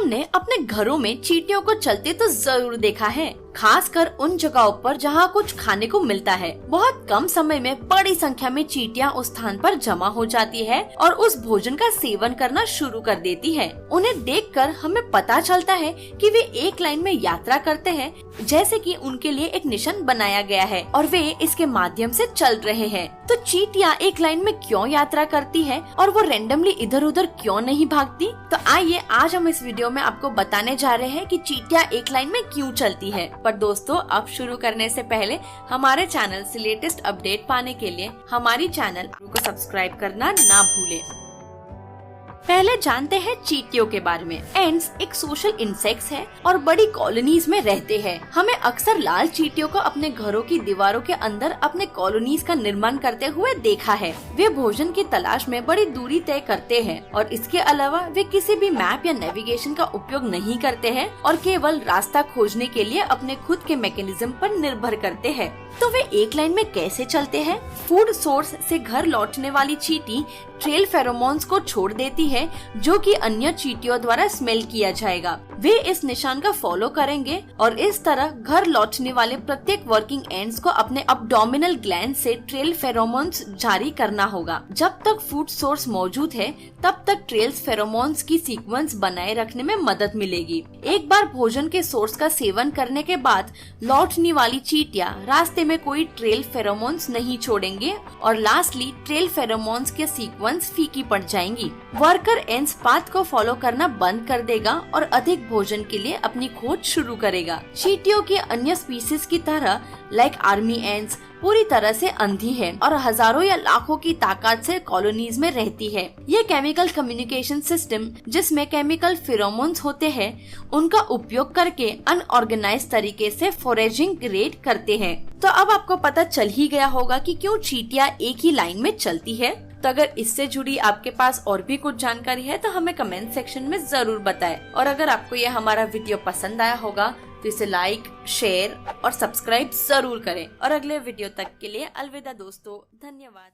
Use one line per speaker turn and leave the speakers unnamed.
हमने अपने घरों में चींटियों को चलते तो जरूर देखा है, खासकर उन जगहों पर जहाँ कुछ खाने को मिलता है। बहुत कम समय में बड़ी संख्या में चींटियां उस स्थान पर जमा हो जाती है और उस भोजन का सेवन करना शुरू कर देती है। उन्हें देखकर हमें पता चलता है कि वे एक लाइन में यात्रा करते हैं, जैसे कि उनके लिए एक निशान बनाया गया है और वे इसके माध्यम से चल रहे हैं। तो चींटियां एक लाइन में क्यों यात्रा करती है और वो रेंडमली इधर उधर क्यों नहीं भागती? तो आइए आज हम इस वीडियो में आपको बताने जा रहे हैं कि चींटियां एक लाइन में क्यों चलती है। पर दोस्तों, अब शुरू करने से पहले हमारे चैनल से लेटेस्ट अपडेट पाने के लिए हमारी चैनल को सब्सक्राइब करना ना भूलें। पहले जानते हैं चींटियों के बारे में। एंट्स एक सोशल इंसेक्ट्स है और बड़ी कॉलोनीज में रहते हैं। हमें अक्सर लाल चींटियों को अपने घरों की दीवारों के अंदर अपने कॉलोनीज का निर्माण करते हुए देखा है। वे भोजन की तलाश में बड़ी दूरी तय करते हैं और इसके अलावा वे किसी भी मैप या नेविगेशन का उपयोग नहीं करते हैं और केवल रास्ता खोजने के लिए अपने खुद के मैकेनिज्म पर निर्भर करते हैं। तो वे एक लाइन में कैसे चलते हैं? फूड सोर्स से घर लौटने वाली चींटी ट्रेल फेरोमोन्स को छोड़ देती है, जो कि अन्य चींटियों द्वारा स्मेल किया जाएगा। वे इस निशान का फॉलो करेंगे और इस तरह घर लौटने वाले प्रत्येक वर्किंग एंड्स को अपने अब्डोमिनल ग्लैंड से ट्रेल फेरोमोन्स जारी करना होगा। जब तक फूड सोर्स मौजूद है, तब तक ट्रेल्स फेरोमोन्स की सीक्वेंस बनाए रखने में मदद मिलेगी। एक बार भोजन के सोर्स का सेवन करने के बाद लौटने वाली चींटियां रास्ते में कोई ट्रेल फेरोमोन्स नहीं छोड़ेंगे और लास्टली ट्रेल फेरोमोन्स के सीक्वेंस फीकी पड़ जाएंगी। वर्कर एंड्स पाथ को फॉलो करना बंद कर देगा और अधिक भोजन के लिए अपनी खोज शुरू करेगा। चींटियों की अन्य स्पीसीज की तरह लाइक आर्मी एंड्स पूरी तरह से अंधी है और हजारों या लाखों की ताकत से कॉलोनीज में रहती है। ये केमिकल कम्युनिकेशन सिस्टम, जिसमें केमिकल फेरोमोन्स होते हैं, उनका उपयोग करके अनऑर्गेनाइज्ड तरीके से फॉरेजिंग रेड करते हैं। तो अब आपको पता चल ही गया होगा कि क्यों चींटियां एक ही लाइन में चलती है। तो अगर इससे जुड़ी आपके पास और भी कुछ जानकारी है तो हमें कमेंट सेक्शन में जरूर बताएं। और अगर आपको यह हमारा वीडियो पसंद आया होगा तो इसे लाइक, शेयर और सब्सक्राइब जरूर करें। और अगले वीडियो तक के लिए अलविदा दोस्तों, धन्यवाद।